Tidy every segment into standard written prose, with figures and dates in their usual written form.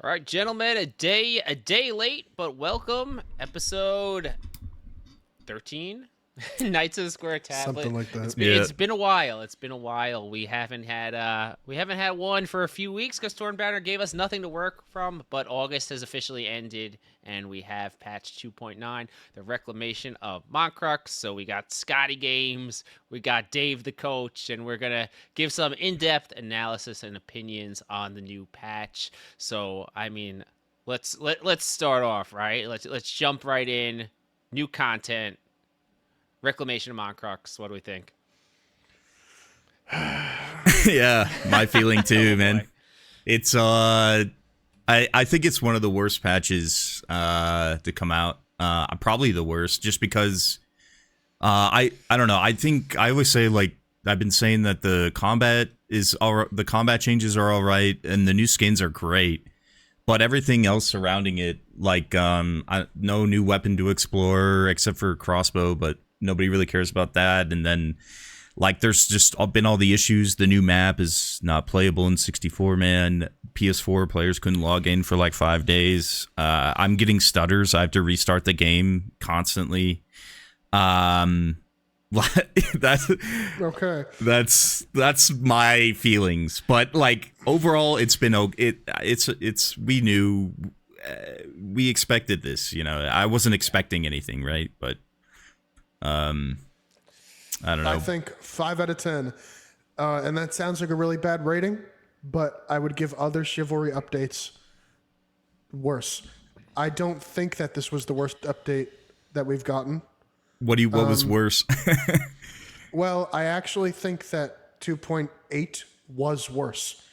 All right, gentlemen, a day late, but welcome. Episode 13. Knights of the Square Tablet. Something like It's that. been Yeah. it's been a while. It's been a while. We haven't had one for a few weeks because Torn Banner gave us nothing to work from. But August has officially ended, and we have patch 2.9, the Reclamation of Moncrux. So we got Skadii games, we got Dave the coach, and we're gonna give some in-depth analysis and opinions on the new patch. So I mean, let's start off right. Let's jump right in. New content. Reclamation of Moncrux. What do we think? Yeah, my feeling too, Oh, man. boy. It's I think it's one of the worst patches to come out. Probably the worst, just because I don't know. I think I always say, like, I've been saying that the combat changes are all right, and the new skins are great, but everything else surrounding it, like no new weapon to explore except for crossbow, but nobody really cares about that. And then, like, there's just been all the issues. The new map is not playable in 64-man. PS4 players couldn't log in for like 5 days. I'm getting stutters. I have to restart the game constantly. that's Okay. that's my feelings. But like overall, it's been it's we expected this. I wasn't expecting anything, right? But I don't know. I think 5 out of 10. And that sounds like a really bad rating, but I would give other Chivalry updates worse. I don't think that this was the worst update that we've gotten. What was worse? Well, I actually think that 2.8 was worse.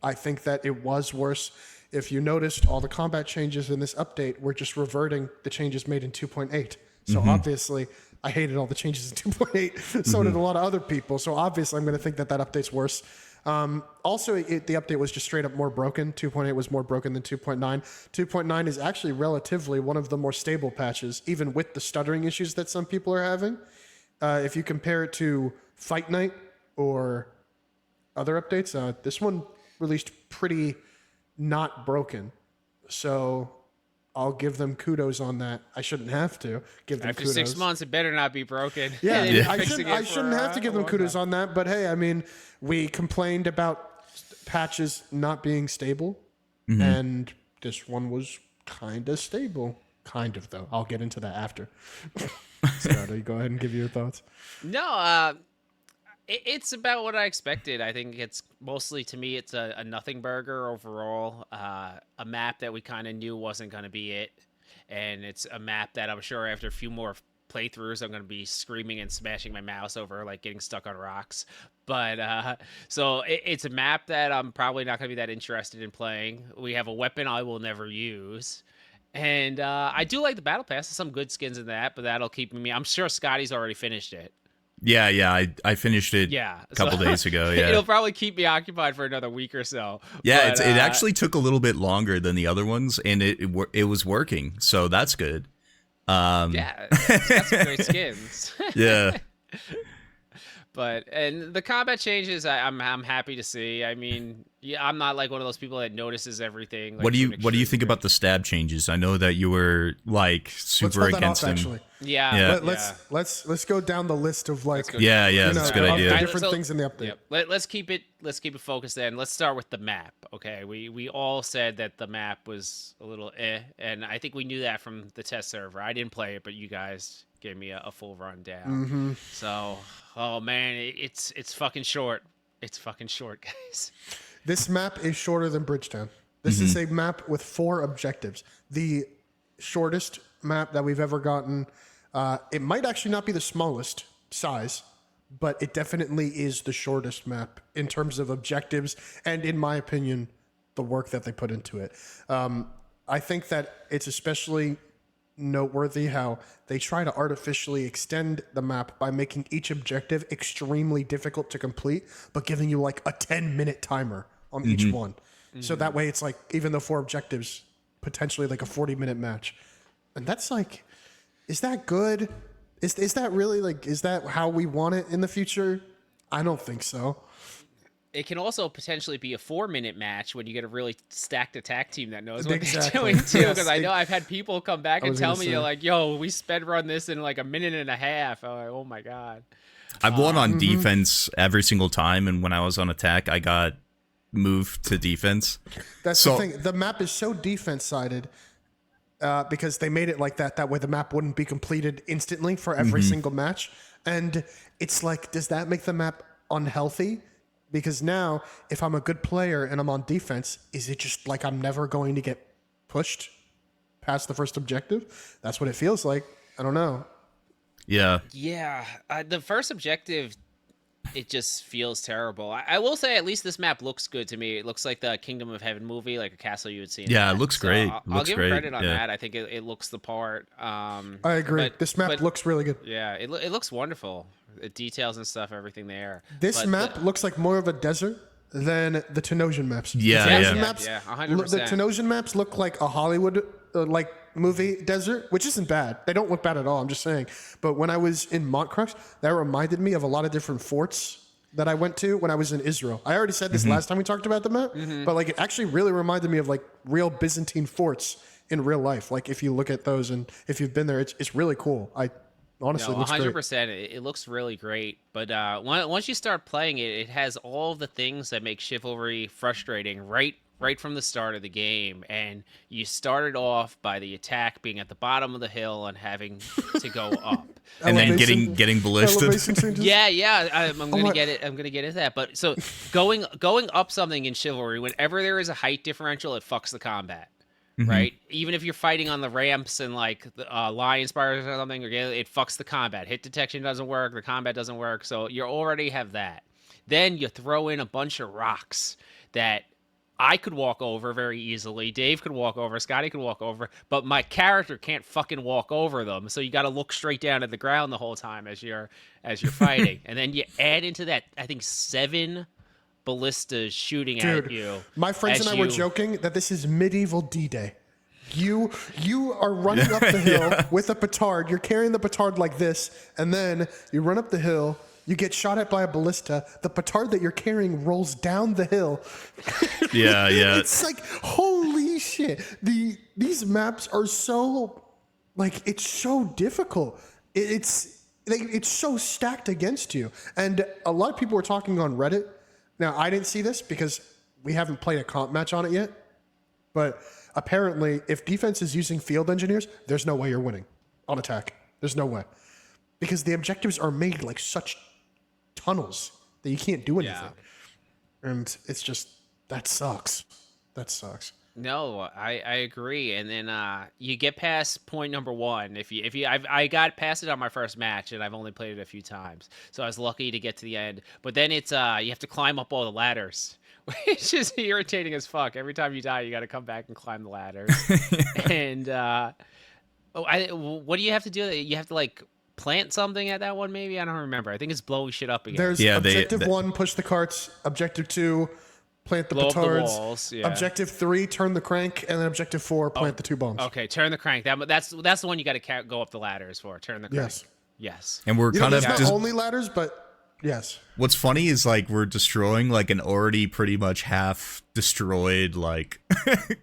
I think that it was worse. If you noticed, all the combat changes in this update were just reverting the changes made in 2.8. So obviously, I hated all the changes in 2.8. So did a lot of other people. So obviously, I'm going to think that update's worse. Also, the update was just straight up more broken. 2.8 was more broken than 2.9. 2.9 is actually relatively one of the more stable patches, even with the stuttering issues that some people are having. If you compare it to Fight Night or other updates, this one released pretty not broken. So I'll give them kudos on that. I shouldn't have to give them After kudos. 6 months, it better not be broken. Yeah, They've been I fixing it shouldn't for, have to give a them long kudos time. on that. But hey, I mean, we complained about patches not being stable, and this one was kind of stable. Kind of, though. I'll get into that after. Stridah, go ahead and give your thoughts. No, it's about what I expected. I think it's mostly, to me, it's a nothing burger overall. A map that we kind of knew wasn't going to be it. And it's a map that I'm sure after a few more playthroughs, I'm going to be screaming and smashing my mouse over, like getting stuck on rocks. But so it's a map that I'm probably not going to be that interested in playing. We have a weapon I will never use. And I do like the battle pass. There's some good skins in that, but that'll keep me. I'm sure Scotty's already finished it. Yeah. I finished it Yeah, a couple days ago. Yeah. It'll probably keep me occupied for another week or so. Yeah, but, it actually took a little bit longer than the other ones, and it was working, so that's good. Yeah, it's got some great skins. Yeah. And the combat changes, I'm happy to see. I mean, yeah, I'm not like one of those people that notices everything. Like, What do to you an What do you extreme think about the stab changes? I know that you were like Let's super hold that against off, them. actually. degree. Yeah, Yeah. Let's go down the list of like Yeah, that's a good of idea. the Alright, different so- things in the update. Yep. Let's keep it focused then. Let's start with the map. Okay, we all said that the map was a little and I think we knew that from the test server. I didn't play it, but you guys gave me a full rundown. So, oh man, it's fucking short. It's fucking short, guys. This map is shorter than Bridgetown. This is a map with 4 objectives. The shortest map that we've ever gotten. It might actually not be the smallest size, but it definitely is the shortest map in terms of objectives and, in my opinion, the work that they put into it. I think that it's especially noteworthy how they try to artificially extend the map by making each objective extremely difficult to complete, but giving you like a 10-minute timer on each one. So that way it's like, even though 4 objectives, potentially like a 40-minute match. And that's like, is that good? Is that really like, is that how we want it in the future? I don't think so. it can also potentially be a 4-minute match when you get a really stacked attack team that knows what Exactly. they're doing too. Yes, Because I know I've had people come back I and was tell gonna me say. like, "Yo, we sped run this in like a minute and a half." I'm like, "Oh my god." I've won on defense every single time, and when I was on attack, I got moved to defense. That's the thing. The map is so defense-sided because they made it like that. That way the map wouldn't be completed instantly for every single match. And it's like, does that make the map unhealthy? Because now, if I'm a good player and I'm on defense, is it just like I'm never going to get pushed past the first objective? That's what it feels like. I don't know. Yeah. Yeah, the first objective, it just feels terrible. I will say, at least this map looks good to me. It looks like the Kingdom of Heaven movie, like a castle you would see. Yeah, it looks great. I'll give credit on that. I think it looks the part. I agree. This map looks really good. Yeah, it looks wonderful. The details and stuff, everything there. This map looks like more of a desert than the Tenosian maps. Yeah, the Tenosian yeah. maps, Yeah, 100%. The Tenosian maps look like a Hollywood like movie desert, which isn't bad. They don't look bad at all. I'm just saying. But when I was in Montcrux, that reminded me of a lot of different forts that I went to when I was in Israel. I already said this last time we talked about the map, but like it actually really reminded me of like real Byzantine forts in real life. Like if you look at those and if you've been there, it's really cool. Honestly, No, looks great. 100%. It looks really great. But once you start playing it, it has all the things that make Chivalry frustrating right from the start of the game. And you started off by the attack being at the bottom of the hill and having to go up. And then Elevation- getting ballisted. elevation changes. Yeah. I'm gonna my- get it. I'm gonna get into that. But so going up something in Chivalry, whenever there is a height differential, it fucks the combat. Right, even if you're fighting on the ramps and like lion spires or something, it fucks the combat. Hit detection doesn't work, the combat doesn't work, so you already have that. Then you throw in a bunch of rocks that I could walk over very easily, Dave could walk over, Skadii could walk over, but my character can't fucking walk over them. So you got to look straight down at the ground the whole time as you're fighting, and then you add into that, I think 7 ballistas shooting at you. My friends as and I were you- joking that this is medieval D-Day. You are running up the hill with a petard. You're carrying the petard like this, and then you run up the hill. You get shot at by a ballista. The petard that you're carrying rolls down the hill. Yeah. It's like, holy shit. These maps are so, like, it's so difficult. It's so stacked against you. And a lot of people were talking on Reddit. Now, I didn't see this because we haven't played a comp match on it yet. But apparently, if defense is using field engineers, there's no way you're winning on attack. There's no way. Because the objectives are made like such tunnels that you can't do anything. And it's just, that sucks. That sucks. No, I agree. And then you get past point number 1. I got past it on my first match, and I've only played it a few times, so I was lucky to get to the end. But then it's you have to climb up all the ladders, which is irritating as fuck. Every time you die, you got to come back and climb the ladders. And what do you have to do? You have to like plant something at that one. Maybe I don't remember. I think it's blowing shit up again. There's objective 1, push the carts. Objective 2, plant the Blow up the petards. walls, yeah. Objective 3, turn the crank, and then objective 4, plant the 2 bombs. Okay, turn the crank. That's the one you got to go up the ladders for. Turn the crank. Yes. And we're You know, kind of there's not just. only ladders, but yes. What's funny is like we're destroying like an already pretty much half destroyed like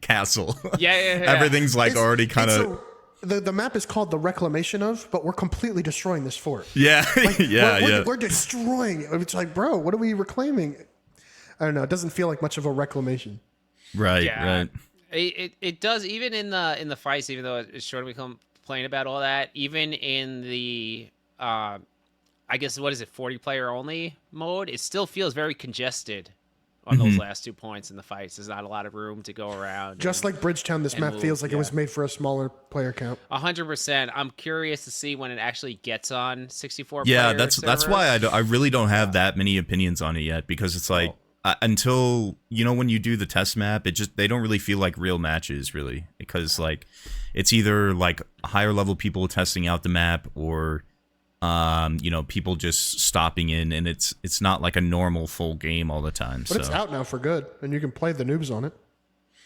castle. Yeah. Everything's like It's- already kind it's of. the map is called the Reclamation of, but we're completely destroying this fort. Yeah, Like, we're destroying it. It's like, bro, what are we reclaiming? I don't know. It doesn't feel like much of a reclamation. Right. It does, even in the fights, even though it's short, we complain about all that. Even in the I guess what is it, 40 player only mode, it still feels very congested on those last 2 points in the fights. There's not a lot of room to go around. Just like Bridgetown, this map move, feels like it was made for a smaller player count. 100%. I'm curious to see when it actually gets on 64. Yeah, player that's why servers. I really don't have that many opinions on it yet, because it's like until when you do the test map, they don't really feel like real matches really, because like it's either like higher level people testing out the map or people just stopping in, and it's not like a normal full game all the time. But it's out now for good, and you can play the noobs on it.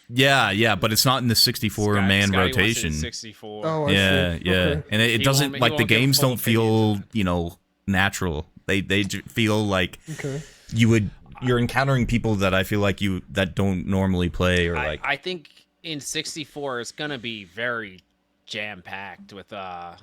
Yeah, but it's not in the 64 man Skadii wants it in rotation. 64. Oh, I Yeah, see. Okay. and it He doesn't won't- he like the won't give games full don't feel natural. They feel like Okay. you would you're encountering people that I feel like that don't normally play or like. I think in 64 it's gonna be very jam packed with how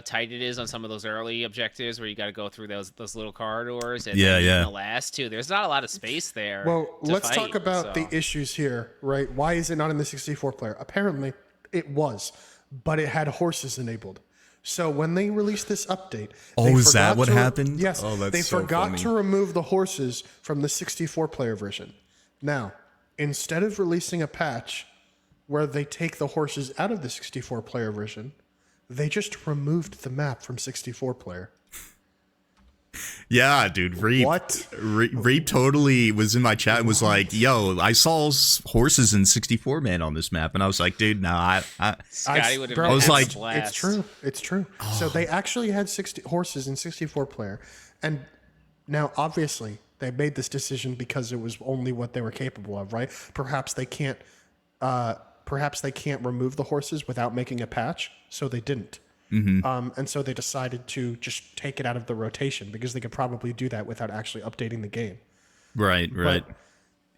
tight it is on some of those early objectives where you got to go through those little corridors, and then even the last two, there's not a lot of space there. Well, let's talk about the issues here, right? Why is it not in the 64 player? Apparently, it was, but it had horses enabled. So when they released this update, is that what happened? Yes, that's they so forgot funny. to remove the horses from the 64 player version. Now, instead of releasing a patch where they take the horses out of the 64 player version, they just removed the map from 64 player. Yeah, dude. Reap. What? Reap totally was in my chat and was like, yo, I saw horses in 64 man on this map. And I was like, dude, no, Skadii would have I was like, it's true. It's true. Oh. So they actually had 60 horses in 64 player. And now, obviously, they made this decision because it was only what they were capable of, right? Perhaps they can't remove the horses without making a patch, so they didn't. Mm-hmm. And so they decided to just take it out of the rotation because they could probably do that without actually updating the game. Right. But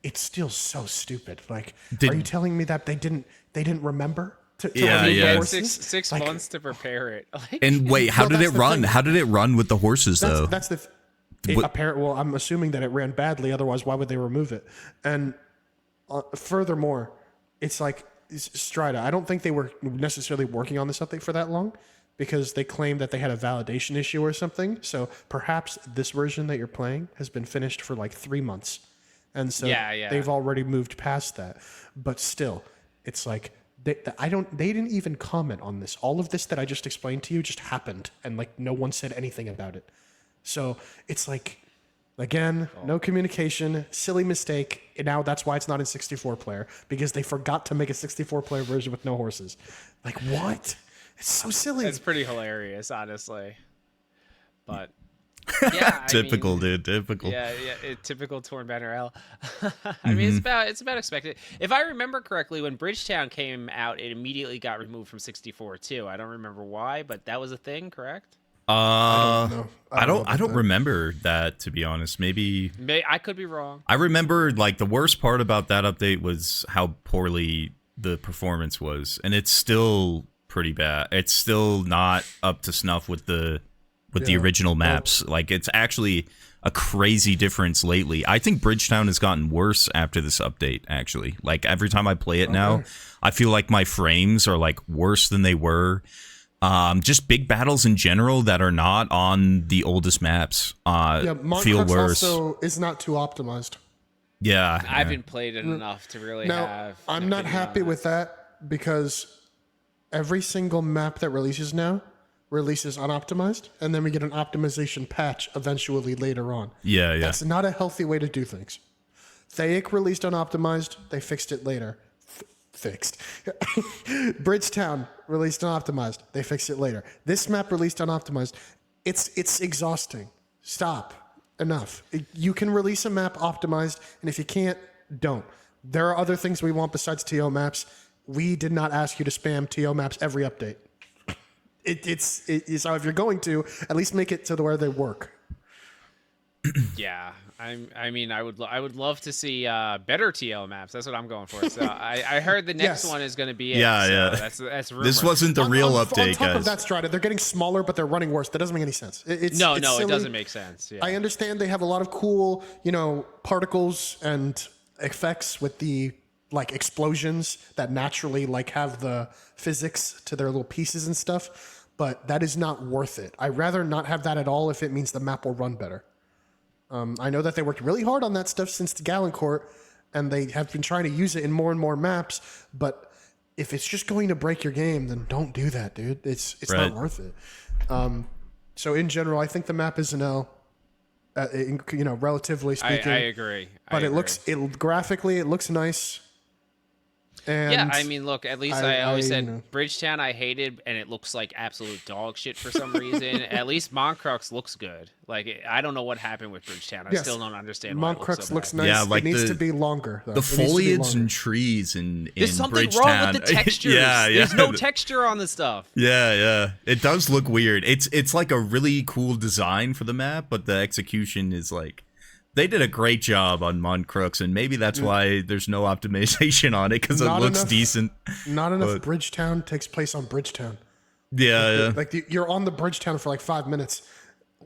it's still so stupid. Like, are you telling me that they didn't remember to remove the horses? Six months to prepare it. And wait, how did it run? Thing. How did it run with the horses though? That's the well, I'm assuming that it ran badly. Otherwise, why would they remove it? And furthermore, it's like Stridah. I don't think they were necessarily working on this update for that long, because they claimed that they had a validation issue or something. So perhaps this version that you're playing has been finished for like 3 months. And so they've already moved past that. But still, it's like they didn't even comment on this. All of this that I just explained to you just happened, and like no one said anything about it. So it's like, again, no communication, silly mistake. And now that's why it's not in 64 player, because they forgot to make a 64 player version with no horses. Like, what? It's so silly. It's pretty hilarious, honestly. But typical, dude. Typical. Yeah. Typical torn banner L. I mean, it's about expected. If I remember correctly, when Bridgetown came out, it immediately got removed from 64 too. I don't remember why, but that was a thing, correct? I don't remember that, to be honest. Maybe I could be wrong. I remember like the worst part about that update was how poorly the performance was, and it's still pretty bad. It's still not up to snuff with the original maps. Like, it's actually a crazy difference lately. I think Bridgetown has gotten worse after this update, actually. Like, every time I play it now, I feel like my frames are like worse than they were. Just big battles in general that are not on the oldest maps feel worse. Also is not too optimized. Yeah. I haven't played it enough to really have. I'm not happy with that, because every single map that releases now releases unoptimized, and then we get an optimization patch eventually later on. Yeah. That's not a healthy way to do things. Thaic released unoptimized, they fixed it later. Fixed. Bridgetown released unoptimized, they fixed it later. This map released unoptimized. It's exhausting. Stop. Enough. You can release a map optimized, and if you can't, don't. There are other things we want besides TO maps. We did not ask you to spam TO maps every update. So if you're going to, at least make it to where they work. Yeah, I mean, I would love to see better TL maps. That's what I'm going for. So I heard the next one is going to be it. Yeah. So that's rumor. This wasn't the real update, on top guys. of that, Stridah, they're getting smaller, but they're running worse. That doesn't make any sense. No, it silly. doesn't make sense. Yeah. I understand they have a lot of cool, particles and effects with the like explosions that naturally like have the physics to their little pieces and stuff, but that is not worth it. I'd rather not have that at all if it means the map will run better. I know that they worked really hard on that stuff since the Galencourt, and they have been trying to use it in more and more maps, but if it's just going to break your game, then don't do that, dude. It's not worth it. So in general, I think the map is an L, relatively speaking. I agree. But graphically, it looks nice. And yeah, I mean, look, at least I always said Bridgetown I hated, and it looks like absolute dog shit for some reason. At least Moncrux looks good. Like, I don't know what happened with Bridgetown. I still don't understand why Moncrux it looks so nice. Yeah, like it needs to be longer, though. The foliage and trees in There's something Bridgetown. wrong with the textures. Yeah. There's no texture on the stuff. Yeah. It does look weird. It's like a really cool design for the map, but the execution is like They did a great job on Mon Crooks, and maybe that's why there's no optimization on it, because it Not looks enough- decent. Not enough But- Bridgetown takes place on Bridgetown. Yeah. You're on the Bridgetown for like 5 minutes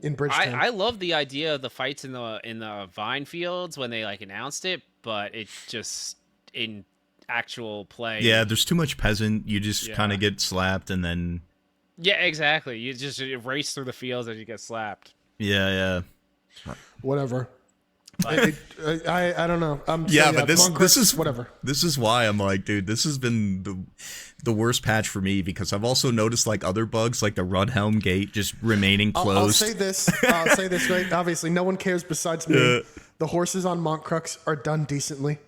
in Bridgetown. I love the idea of the fights in the vine fields when they like announced it, but it just in actual play. Yeah, there's too much peasant. You just Yeah. kind of get slapped, and then... Yeah, exactly. You just race through the fields as you get slapped. Yeah. Whatever. I don't know. Yeah, but this Monk Crooks, is whatever. This is why I'm like, dude, this has been the worst patch for me, because I've also noticed like other bugs, like the Rudhelm gate just remaining closed. I'll say this. I'll say this. Right? Obviously, no one cares besides me. The horses on Monk Crooks are done decently.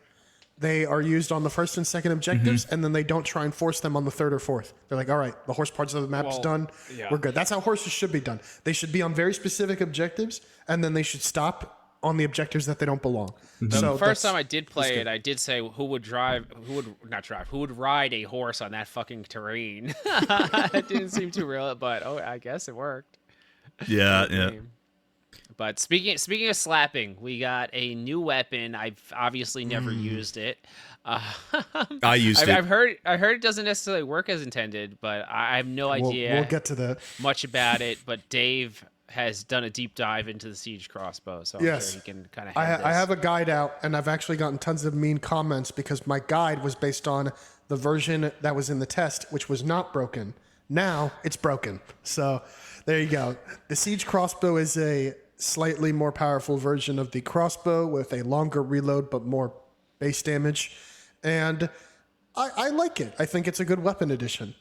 They are used on the first and second objectives, and then they don't try and force them on the third or fourth. They're like, all right, the horse parts of the map's done. yeah. We're good. That's how horses should be done. They should be on very specific objectives, and then they should stop on the objectives that they don't belong. So First that's- time I did play it, I did say who would ride a horse on that fucking terrain. It didn't seem too real, but I guess it worked. Yeah. But speaking of slapping, we got a new weapon. I've obviously never used it. I used it. I've heard it doesn't necessarily work as intended, but I have no idea We'll get to that. much about it. But Dave has done a deep dive into the siege crossbow, so I'm Yes. sure he can kind of. I have a guide out, and I've actually gotten tons of mean comments because my guide was based on the version that was in the test, which was not broken. Now it's broken. So there you go. The siege crossbow is a slightly more powerful version of the crossbow with a longer reload but more base damage. And I like it. I think it's a good weapon addition.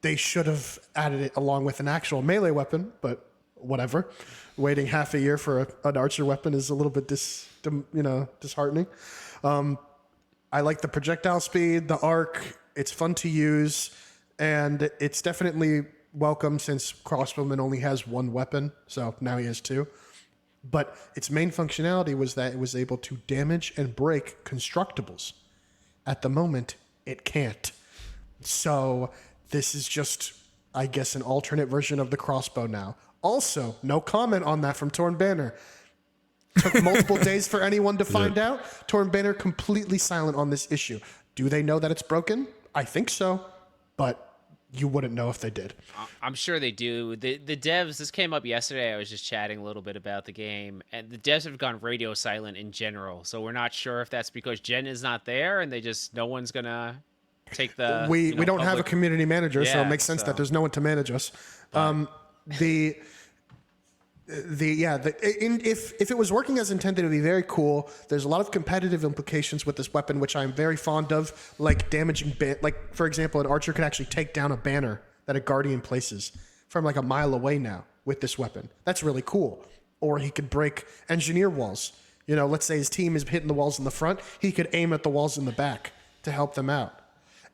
They should have added it along with an actual melee weapon, but whatever. Waiting half a year for an archer weapon is a little bit disheartening. I like the projectile speed, the arc. It's fun to use, and it's definitely welcome since crossbowman only has one weapon, so now he has two. But its main functionality was that it was able to damage and break constructibles. At the moment, it can't. So this is just, I guess, an alternate version of the crossbow now. Also, no comment on that from Torn Banner. Took multiple days for anyone to find out. Torn Banner completely silent on this issue. Do they know that it's broken? I think so, but you wouldn't know if they did. I'm sure they do. The devs, this came up yesterday. I was just chatting a little bit about the game, and the devs have gone radio silent in general. So we're not sure if that's because Jen is not there and no one's gonna take the. We don't have a public- community manager, so Yeah, it makes sense so- that there's no one to manage us. If it was working as intended, it would be very cool. There's a lot of competitive implications with this weapon, which I'm very fond of, like damaging, like for example, an archer could actually take down a banner that a guardian places from like a mile away now with this weapon. That's really cool. Or he could break engineer walls. You know, let's say his team is hitting the walls in the front, he could aim at the walls in the back to help them out.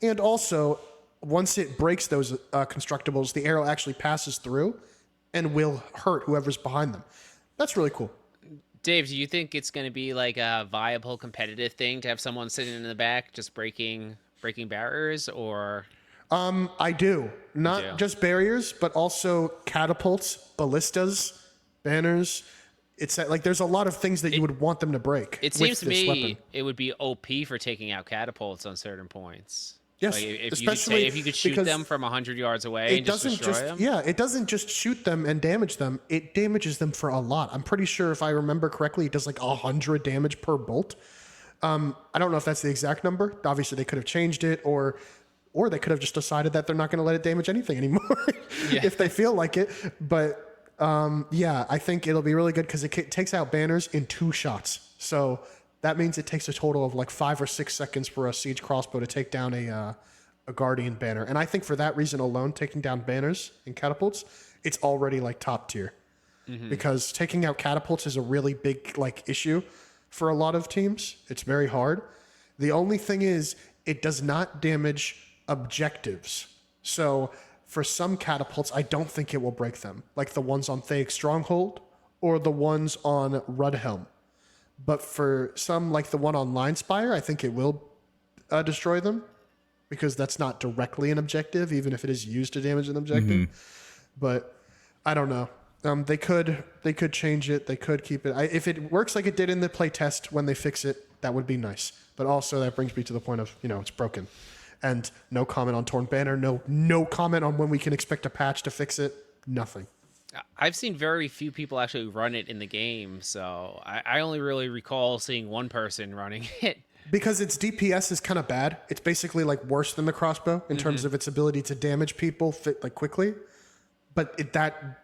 And also, once it breaks those constructibles, the arrow actually passes through and will hurt whoever's behind them. That's really cool. Dave, do you think it's going to be like a viable competitive thing to have someone sitting in the back just breaking barriers, or? I do. Not just barriers, but also catapults, ballistas, banners. It's like there's a lot of things that you would want them to break. It with seems to this me weapon. it would be OP for taking out catapults on certain points. Yes, Like if especially if you could shoot because them from 100 yards away and just destroy them. Yeah, it doesn't just shoot them and damage them. It damages them for a lot. I'm pretty sure if I remember correctly, it does like 100 damage per bolt. I don't know if that's the exact number. Obviously, they could have changed it, or they could have just decided that they're not going to let it damage anything anymore if they feel like it. But I think it'll be really good because it takes out banners in 2 shots. So that means it takes a total of like 5 or 6 seconds for a siege crossbow to take down a guardian banner. And I think for that reason alone, taking down banners and catapults, it's already like top tier. Because taking out catapults is a really big like issue for a lot of teams. It's very hard. The only thing is it does not damage objectives. So for some catapults, I don't think it will break them, like the ones on Thaig Stronghold or the ones on Rudhelm. But for some, like the one on Line Spire, I think it will destroy them because that's not directly an objective, even if it is used to damage an objective. But I don't know. They could change it. They could keep it. If it works like it did in the playtest when they fix it, that would be nice. But also that brings me to the point of, it's broken. And no comment on Torn Banner. No comment on when we can expect a patch to fix it. Nothing. I've seen very few people actually run it in the game, so I only really recall seeing one person running it. Because its DPS is kind of bad. It's basically like worse than the crossbow in terms of its ability to damage people like quickly. But that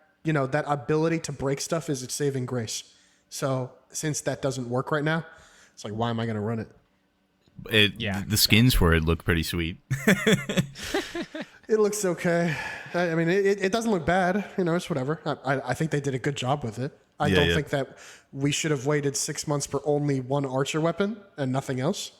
ability to break stuff is its saving grace. So since that doesn't work right now, it's like, why am I going to run it? The skins for it look pretty sweet. It looks okay. I mean, it doesn't look bad. It's whatever. I think they did a good job with it. I don't think that we should have waited 6 months for only one archer weapon and nothing else.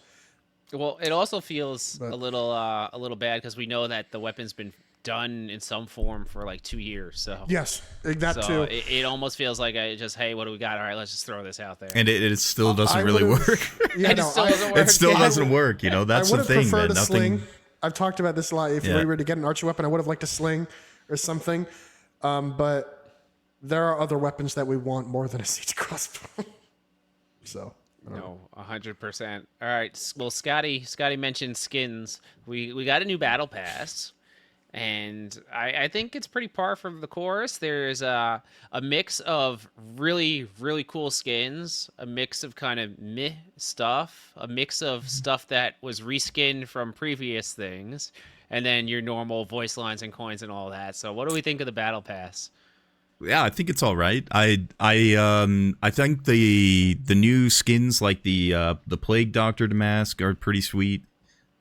Well, it also feels a little bad because we know that the weapon's been done in some form for like 2 years. So yes, that too. It almost feels like hey, what do we got? All right, let's just throw this out there. And it still doesn't really work. Yeah, it still doesn't work. It still doesn't work. That's the thing, man. A sling. I've talked about this a lot. If we were to get an archer weapon, I would have liked a sling or something. But there are other weapons that we want more than a siege crossbow. So. No, 100%. All right. Well, Skadii mentioned skins. We got a new battle pass, and I think it's pretty par for the course. There's a mix of really, really cool skins, a mix of kind of meh stuff, a mix of stuff that was reskinned from previous things, and then your normal voice lines and coins and all that. So what do we think of the battle pass? Yeah, I think it's all right. I think the new skins like the Plague Doctor mask are pretty sweet.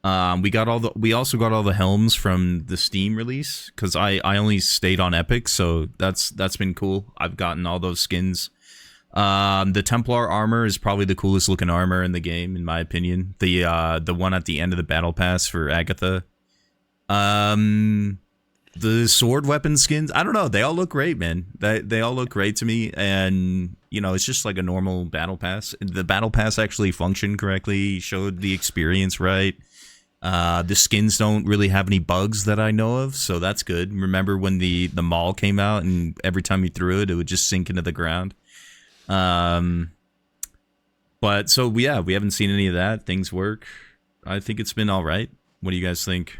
We also got all the helms from the Steam release because I only stayed on Epic, so that's been cool. I've gotten all those skins. The Templar armor is probably the coolest looking armor in the game, in my opinion. The one at the end of the battle pass for Agatha. The sword weapon skins, I don't know. They all look great, man. They all look great to me. And, it's just like a normal battle pass. The battle pass actually functioned correctly, showed the experience right. The skins don't really have any bugs that I know of, so that's good. Remember when the maul came out and every time you threw it, it would just sink into the ground? But so, yeah, we haven't seen any of that. Things work. I think it's been all right. What do you guys think?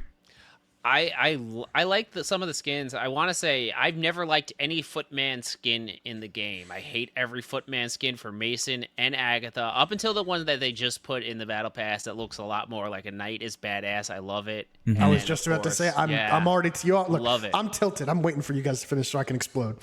I like some of the skins. I want to say I've never liked any Footman skin in the game. I hate every Footman skin for Mason and Agatha, up until the one that they just put in the Battle Pass that looks a lot more like a knight is badass. I love it. Mm-hmm. I was just about to say, I'm already, look, love it. I'm tilted. I'm waiting for you guys to finish so I can explode.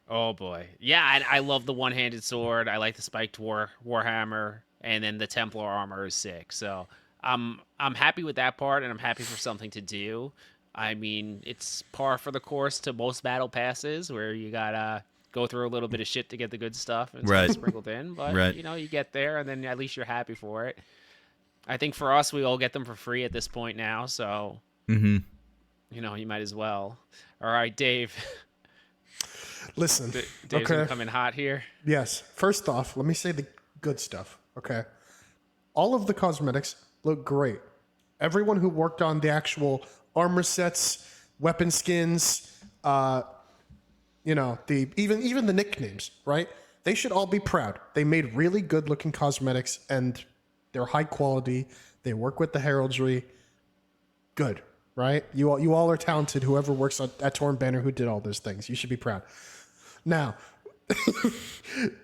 Oh boy. Yeah, and I love the one-handed sword. I like the spiked warhammer, and then the Templar armor is sick. So I'm happy with that part, and I'm happy for something to do. I mean, it's par for the course to most battle passes where you gotta go through a little bit of shit to get the good stuff and right. sprinkled in. But right. You get there, and then at least you're happy for it. I think for us, we all get them for free at this point now, so you might as well. All right, Dave. Listen, Dave's gonna come in hot here. Yes. First off, let me say the good stuff. Okay. All of the cosmetics look great. Everyone who worked on the actual armor sets, weapon skins, even the nicknames, right? They should all be proud. They made really good looking cosmetics and they're high quality. They work with the heraldry. Good, right? You all are talented. Whoever works at Torn Banner who did all those things, you should be proud. Now,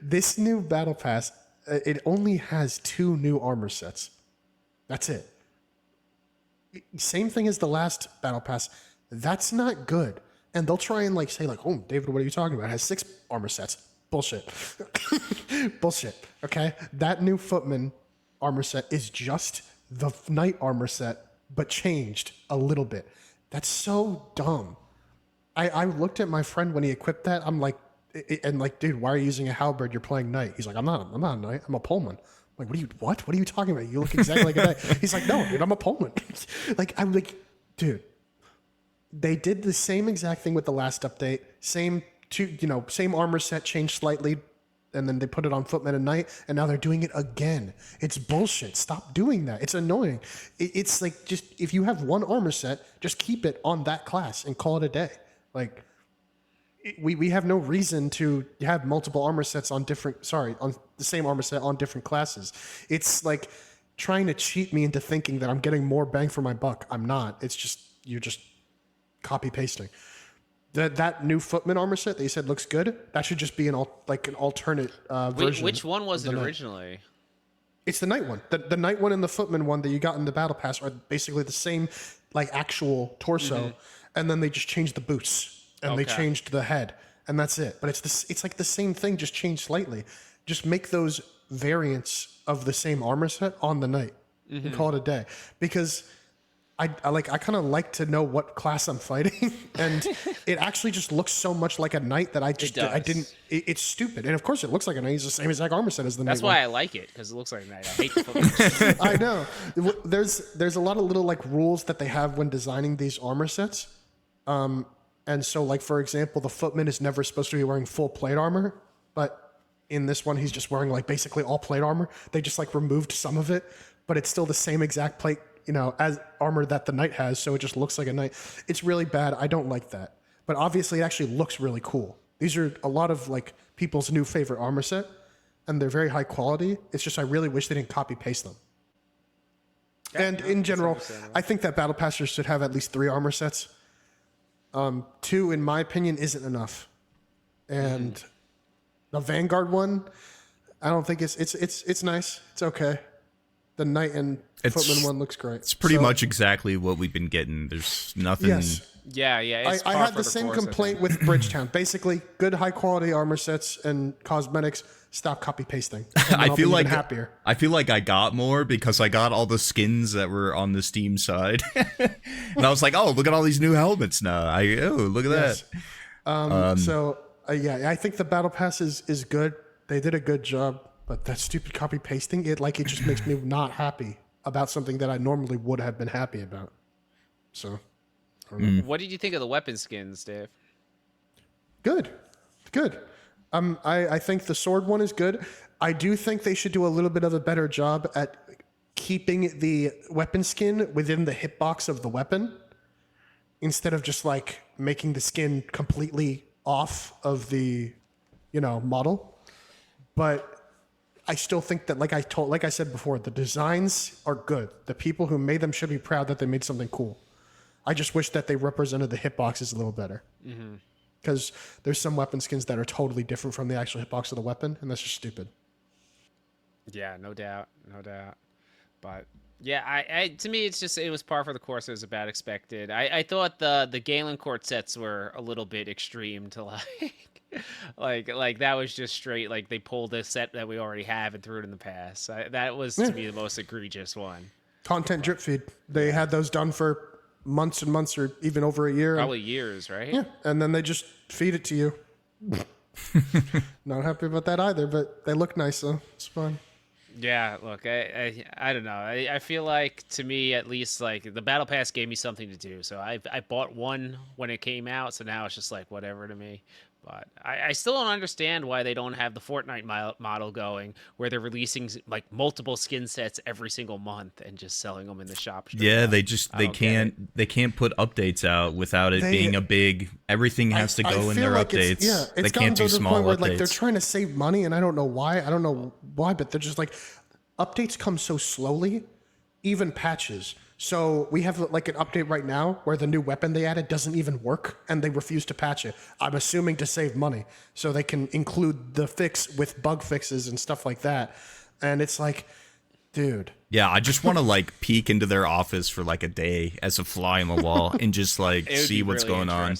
this new battle pass, it only has 2 new armor sets. That's it. Same thing as the last battle pass. That's not good. And they'll try and say oh, David, what are you talking about? It has 6 armor sets. Bullshit. Bullshit. Okay. That new Footman armor set is just the knight armor set, but changed a little bit. That's so dumb. I looked at my friend when he equipped that. I'm like, dude, why are you using a halberd? You're playing knight. He's like, I'm not a knight. I'm a Pullman. I'm like, what? What are you talking about? You look exactly like a knight. He's like, no, dude, I'm a Pullman. I'm like, dude, they did the same exact thing with the last update. Same armor set changed slightly, and then they put it on Footman and Knight, and now they're doing it again. It's bullshit. Stop doing that. It's annoying. It's like, just if you have one armor set, just keep it on that class and call it a day. we have no reason to have multiple armor sets on on the same armor set on different classes. It's like trying to cheat me into thinking that I'm getting more bang for my buck. I'm not. It's just you're just copy pasting. That new footman armor set that you said looks good. That should just be an alternate version. Which one was it originally? It's the night one. The night one and the footman one that you got in the battle pass are basically the same, like actual torso, and then they just changed the boots and they changed the head, and that's it. But it's like the same thing, just changed slightly. Just make those variants of the same armor set on the night and call it a day. Because I kind of like to know what class I'm fighting, and it actually just looks so much like a knight that it's stupid. And of course it looks like a knight. He's the same exact armor set as the knight. That's why I like it, because it looks like a knight. I hate the footman. I know. There's a lot of little like rules that they have when designing these armor sets. And so like, for example, the footman is never supposed to be wearing full plate armor, but in this one, he's just wearing like basically all plate armor. They just like removed some of it, but it's still the same exact plate, as armor that the knight has. So it just looks like a knight. It's really bad. I don't like that, but obviously it actually looks really cool. These are a lot of like people's new favorite armor set, and they're very high quality. It's just, I really wish they didn't copy paste them. Yeah, and in general, I think that battle passers should have at least 3 armor sets. 2, in my opinion, isn't enough. And the Vanguard one, I don't think it's nice. It's okay. The Knight and Footman one looks great. It's pretty much exactly what we've been getting. There's nothing. Yes. Yeah. It's I had the same complaint with Bridgetown. Basically, good high quality armor sets and cosmetics. Stop copy pasting. I feel like happier. I feel like I got more because I got all the skins that were on the Steam side, and I was like, "Oh, look at all these new helmets now!" Look at that. I think the battle pass is good. They did a good job, but that stupid copy pasting it just makes me not happy about something that I normally would have been happy about. So, I don't know. What did you think of the weapon skins, Dave? Good. I think the sword one is good. I do think they should do a little bit of a better job at keeping the weapon skin within the hitbox of the weapon, instead of just like making the skin completely off of the, model. But I still think that, like I said before, the designs are good. The people who made them should be proud that they made something cool. I just wish that they represented the hitboxes a little better. Because there's some weapon skins that are totally different from the actual hitbox of the weapon, and that's just stupid. Yeah, no doubt. But yeah, to me, it was par for the course. It was about expected. I thought the Galen Court sets were a little bit extreme to like that was just straight, like they pulled a set that we already have and threw it in the pass. That was to me the most egregious one. Content drip feed. They had those done for months and months, or even over a year. Probably years, right? Yeah, and then they just feed it to you. Not happy about that either, but they look nice, so it's fine. Yeah, look, I don't know. I feel like, to me at least, like the Battle Pass gave me something to do. So I bought one when it came out, so now it's just like whatever to me. But I still don't understand why they don't have the Fortnite model going, where they're releasing like multiple skin sets every single month and just selling them in the shop. Yeah, they can't put updates out without it being a big. Everything has to go in their updates. They can't do small updates. Like they're trying to save money, and I don't know why. But they're just like, updates come so slowly, even patches. So we have like an update right now where the new weapon they added doesn't even work, and they refuse to patch it. I'm assuming to save money, so they can include the fix with bug fixes and stuff like that. And it's like, dude. Yeah, I just want to like peek into their office for like a day as a fly on the wall and just like see what's really going on.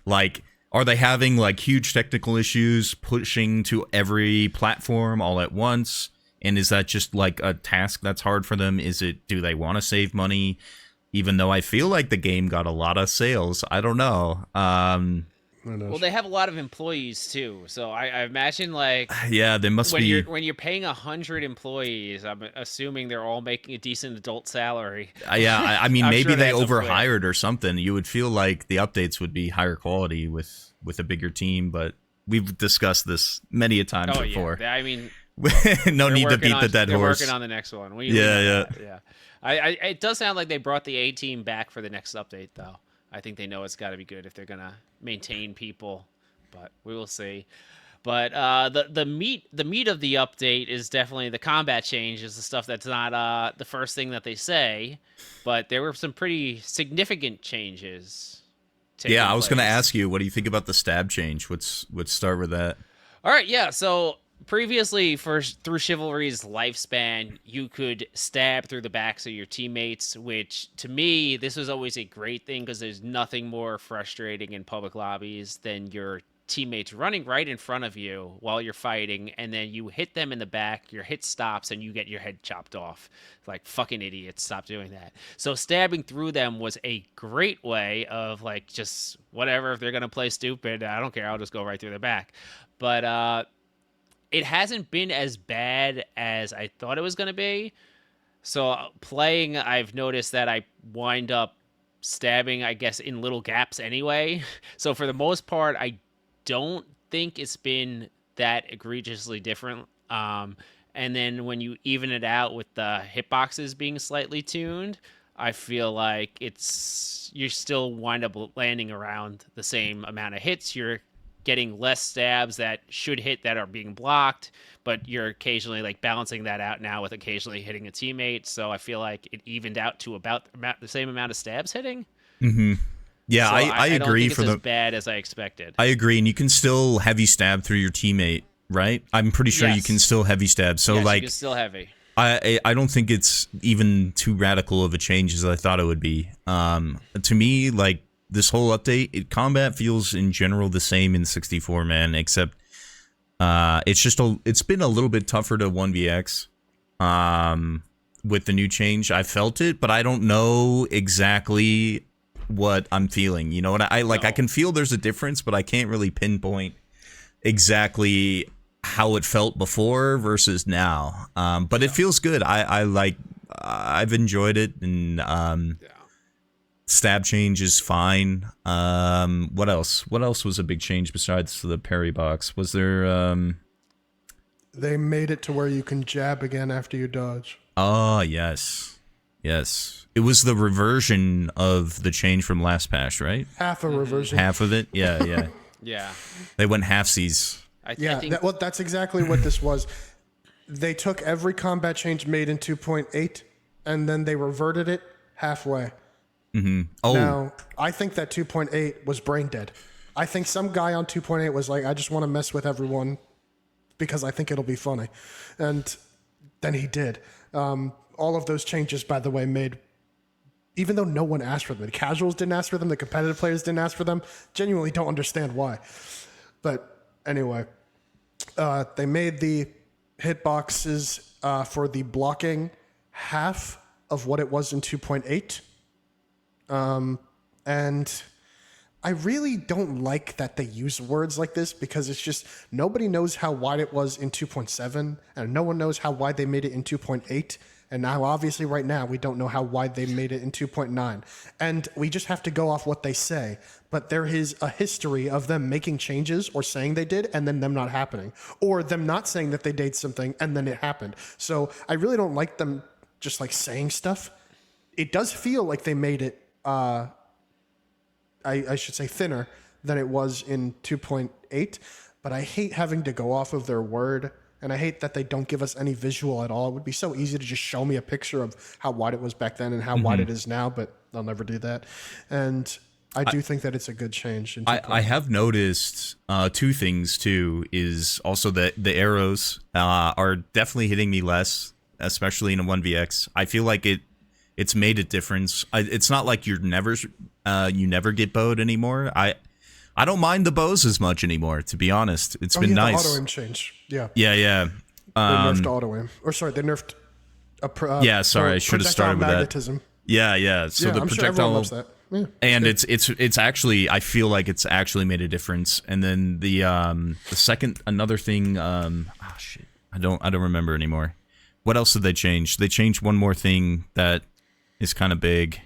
Like, are they having like huge technical issues pushing to every platform all at once? And is that just like a task that's hard for them? Do they want to save money? Even though I feel like the game got a lot of sales. I don't know. Well, they have a lot of employees too. So I imagine like, yeah, they must be. When you're paying 100 employees, I'm assuming they're all making a decent adult salary. Yeah, I mean, maybe they overhired or something. You would feel like the updates would be higher quality with a bigger team, but we've discussed this many a times before. Yeah. I mean, no need to beat the dead horse. They're working on the next one. Yeah. It does sound like they brought the A team back for the next update, though. I think they know it's got to be good if they're gonna maintain people but we will see. But the meat of the update is definitely the combat changes, the stuff that's not the first thing that they say, but there were some pretty significant changes Yeah, taking I was going to place. ask you, what do you think about the stab change? Let's start with that. All right, yeah. So previously, through Chivalry's lifespan, you could stab through the backs of your teammates, which to me, this was always a great thing because there's nothing more frustrating in public lobbies than your teammates running right in front of you while you're fighting, and then you hit them in the back, your hit stops, and you get your head chopped off. Like, fucking idiots, stop doing that. So stabbing through them was a great way of, like, just whatever. If they're gonna play stupid, I don't care, I'll just go right through their back. But it hasn't been as bad as I thought it was going to be. So playing, I've noticed that I wind up stabbing, I guess, in little gaps anyway. So for the most part, I don't think it's been that egregiously different. And then when you even it out with the hitboxes being slightly tuned, I feel like you still wind up landing around the same amount of hits. You're getting less stabs that should hit that are being blocked, but you're occasionally like balancing that out now with occasionally hitting a teammate. So I feel like it evened out to about the same amount of stabs hitting. Mm-hmm. Yeah, So I I don't agree think it's as bad as I expected. I agree, and you can still heavy stab through your teammate, right? I'm pretty sure you Yes. can still heavy stab. So Yes, like, it's still heavy. I don't think it's even too radical of a change as I thought it would be. To me, like this whole update, combat feels in general the same in 64, man. Except, it's been a little bit tougher to 1vx. With the new change, I felt it, but I don't know exactly what I'm feeling. You know what I like? No. I can feel there's a difference, but I can't really pinpoint exactly how it felt before versus now. But it feels good. I've enjoyed it, and stab change is fine. What else? What else was a big change besides the parry box? Was there? They made it to where you can jab again after you dodge. Oh yes, yes. It was the reversion of the change from last patch, right? Half a reversion. Half of it. Yeah, yeah. Yeah. They went halfsies. I Yeah, think that's exactly what this was. They took every combat change made in 2.8 and then they reverted it halfway. Mm-hmm. Oh, Now, I think that 2.8 was brain dead. I think some guy on 2.8 was like, I just want to mess with everyone because I think it'll be funny. And then he did. All of those changes, by the way, made, even though no one asked for them, the casuals didn't ask for them, the competitive players didn't ask for them, genuinely don't understand why. But anyway, they made the hitboxes for the blocking half of what it was in 2.8. And I really don't like that they use words like this because it's just nobody knows how wide it was in 2.7 and no one knows how wide they made it in 2.8. And now, obviously, right now, we don't know how wide they made it in 2.9. And we just have to go off what they say. But there is a history of them making changes or saying they did and then them not happening. Or them not saying that they did something and then it happened. So I really don't like them just like saying stuff. It does feel like they made it, I should say, thinner than it was in 2.8. But I hate having to go off of their word. And I hate that they don't give us any visual at all. It would be so easy to just show me a picture of how wide it was back then and how wide it is now, but they'll never do that. And I do think that it's a good change. I have noticed two things too. Is also that the arrows are definitely hitting me less, especially in a 1vx. I feel like it's made a difference. It's not like you never get bowed anymore. I don't mind the bows as much anymore, to be honest. It's been nice. The auto aim change. Yeah. Yeah, yeah. They nerfed auto aim. Or sorry, they nerfed yeah, sorry, I should have started with magnetism. that. Yeah, yeah. So the I'm sure projectile everyone loves that. Yeah, and it's actually, I feel like it's actually made a difference. And then the second, another thing, shit, I don't remember anymore. What else did they change? They changed one more thing that is kind of big.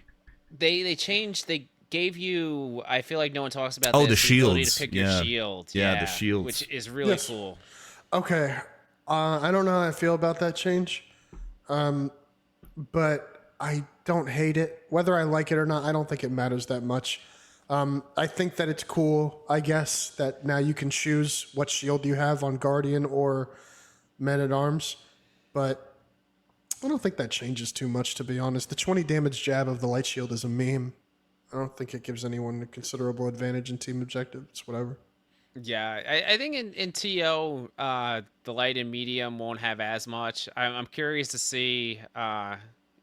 They changed. They gave you. I feel like no one talks about. Oh, this, the ability shields. to pick your shield. Yeah, the shields, which is really cool. Okay. I don't know how I feel about that change, but I don't hate it. Whether I like it or not, I don't think it matters that much. I think that it's cool, I guess, that now you can choose what shield you have on Guardian or Man-at-Arms, but I don't think that changes too much, to be honest. The 20 damage jab of the light shield is a meme. I don't think it gives anyone a considerable advantage in team objective. It's whatever. Yeah, I think in TO, the light and medium won't have as much. I'm curious to see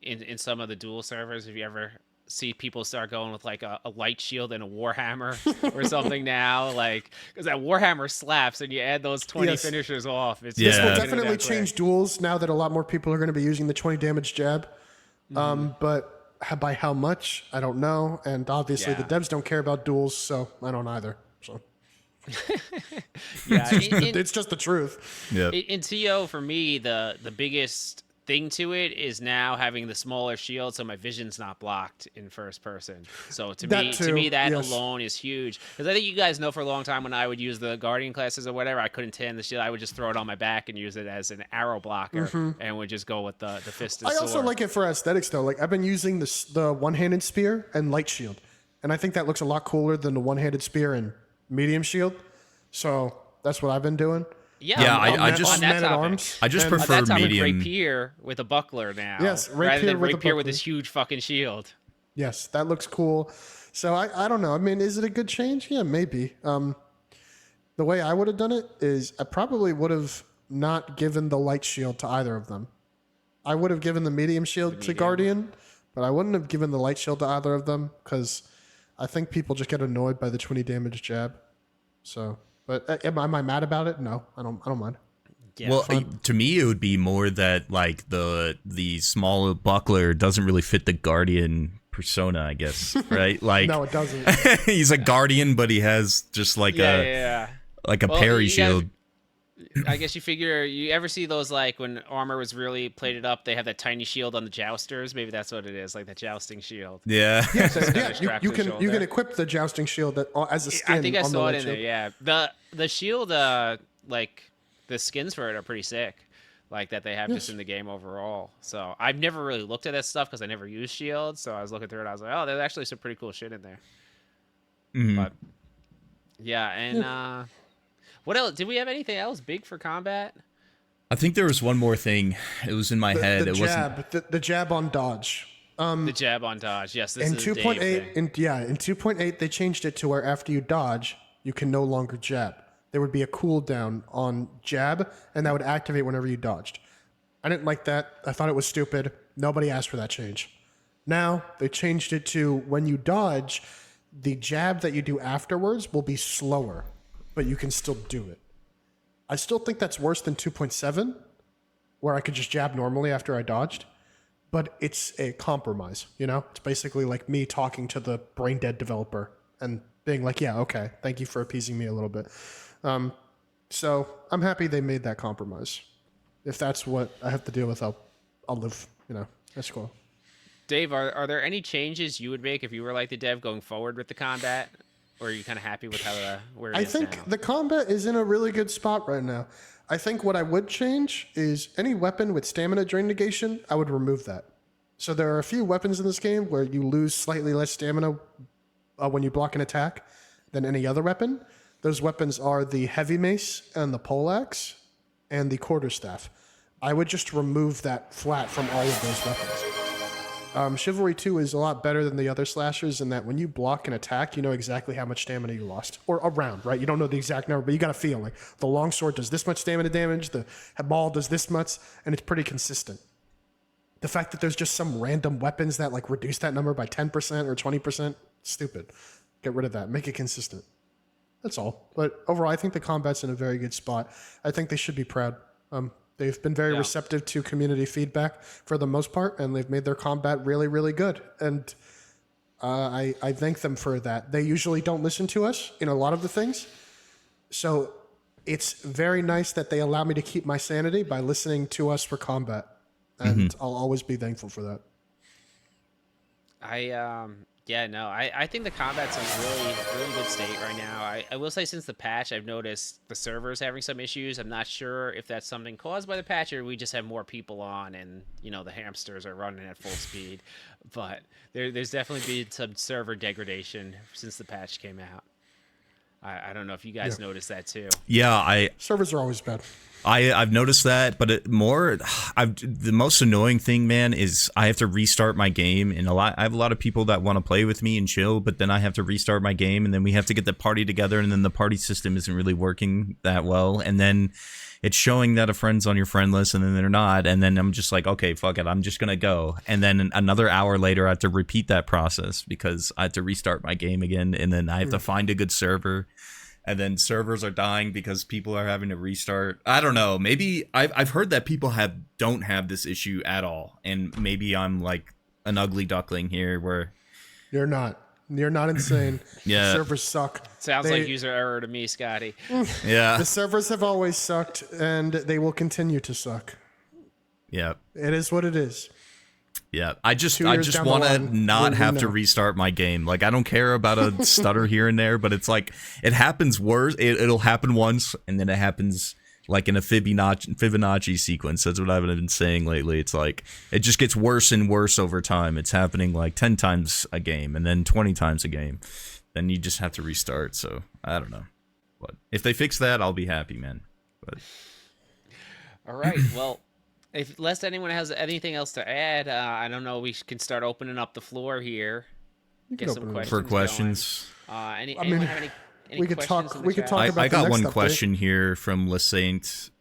in some of the dual servers if you ever see people start going with like a light shield and a warhammer or something now, like because that warhammer slaps and you add those 20 Yes. finishers off. It's Yeah. This will gonna be definitely that quick. change duels now that a lot more people are going to be using the 20 damage jab. But by how much, I don't know. And obviously the Yeah. devs don't care about duels, so I don't either. So Yeah, it's just the truth. Yeah. in TO for me, the biggest thing to it is now having the smaller shield, so my vision's not blocked in first person. So to That me, too, that yes. alone is huge. Because I think you guys know for a long time when I would use the Guardian classes or whatever, I couldn't tan the shield. I would just throw it on my back and use it as an arrow blocker, and would just go with the fist and I also sword. like it for aesthetics though. Like I've been using the one-handed spear and light shield, and I think that looks a lot cooler than the one-handed spear and medium shield. So that's what I've been doing. Yeah, I on just- that Man-at-Arms. I just And- On prefer that topic, medium. rapier with a buckler now. Yes, rather rapier than with a rapier with buckler. this huge fucking shield. Yes, that looks cool. So I don't know. I mean, is it a good change? Yeah, maybe. The way I would have done it is I probably would have not given the light shield to either of them. I would have given the medium shield to Guardian, but I wouldn't have given the light shield to either of them because I think people just get annoyed by the 20 damage jab. So, but am I mad about it? No, I don't mind. Yeah, Well, to me, it would be more that like the small buckler doesn't really fit the guardian persona, I guess, right? Like, No, it doesn't. he's a guardian, but he has just like yeah. like a Well, parry you guys- shield. I guess you figure you ever see those like when armor was really plated up, they have that tiny shield on the jousters. Maybe that's what it is, like that jousting shield. Yeah. So, yeah, strapped you to the can shoulder. equip the jousting shield that, as a skin. I think I on the saw light it in there. shield. Yeah, the shield, like the skins for it are pretty sick. Like that they have just in the game overall. So I've never really looked at that stuff because I never used shields. So I was looking through it. I was like, oh, there's actually some pretty cool shit in there. But yeah, and what else? Did we have anything else big for combat? I think there was one more thing. It was in my head. The It wasn't. jab, the jab on dodge. The jab on dodge. Yes, this In is a Dave 2.8, thing. in 2.8, they changed it to where after you dodge, you can no longer jab. There would be a cooldown on jab, and that would activate whenever you dodged. I didn't like that. I thought it was stupid. Nobody asked for that change. Now they changed it to when you dodge, the jab that you do afterwards will be slower, but you can still do it. I still think that's worse than 2.7, where I could just jab normally after I dodged. But it's a compromise, you know? It's basically like me talking to the brain dead developer and being like, yeah, okay, thank you for appeasing me a little bit. So I'm happy they made that compromise. If that's what I have to deal with, I'll live, you know, that's cool. Dave, are there any changes you would make if you were like the dev going forward with the combat? Or are you kind of happy with how where it I is think now? the combat is in a really good spot right now. I think what I would change is any weapon with stamina drain negation, I would remove that. So there are a few weapons in this game where you lose slightly less stamina when you block an attack than any other weapon. Those weapons are the heavy mace and the poleaxe and the quarterstaff. I would just remove that flat from all of those weapons. Chivalry 2 is a lot better than the other slashers in that when you block an attack, you know exactly how much stamina you lost. Or a round, right? You don't know the exact number, but you got a feel. Like, the longsword does this much stamina damage, the maul does this much, and it's pretty consistent. The fact that there's just some random weapons that, like, reduce that number by 10% or 20%, stupid. Get rid of that. Make it consistent. That's all. But overall, I think the combat's in a very good spot. I think they should be proud. They've been very receptive to community feedback for the most part, and they've made their combat really, really good. And I thank them for that. They usually don't listen to us in a lot of the things. So it's very nice that they allow me to keep my sanity by listening to us for combat. And I'll always be thankful for that. Yeah, no, I think the combat's in really good state right now. I will say since the patch, I've noticed the servers having some issues. I'm not sure if that's something caused by the patch or we just have more people on and, the hamsters are running at full speed. But there's definitely been some server degradation since the patch came out. I don't know if you Yeah. guys noticed that too. Yeah, Servers are always bad. I've noticed that, but the most annoying thing, man, is I have to restart my game, and I have a lot of people that want to play with me and chill, but then I have to restart my game, and then we have to get the party together, and then the party system isn't really working that well, and then it's showing that a friend's on your friend list, and then they're not, and then I'm just like, okay, fuck it, I'm just gonna go, and then another hour later I have to repeat that process because I have to restart my game again, and then I have to find a good server. And then servers are dying because people are having to restart. I don't know. Maybe I've heard that people don't have this issue at all, and maybe I'm like an ugly duckling here, where You're not. You're not insane. Yeah. The servers suck. Sounds like user error to me, Skadii. yeah, The servers have always sucked, and they will continue to suck. yeah, It is what it is. yeah. I just 2 years down the want to line, not we have to know. restart my game. Like I don't care about a stutter here and there, but it's like it happens worse. It'll happen once, and then it happens like in a Fibonacci sequence. That's what I've been saying lately. It's like it just gets worse and worse over time. It's happening like 10 times a game and then 20 times a game. Then you just have to restart. So I don't know. But if they fix that, I'll be happy, man. But All right. Well, if lest anyone has anything else to add, I don't know. We can start opening up the floor here. You can Get some open it. questions. for questions, Anyone have any we could questions talk- in the we could chat? talk about I the got next one update. question here from Lasaint.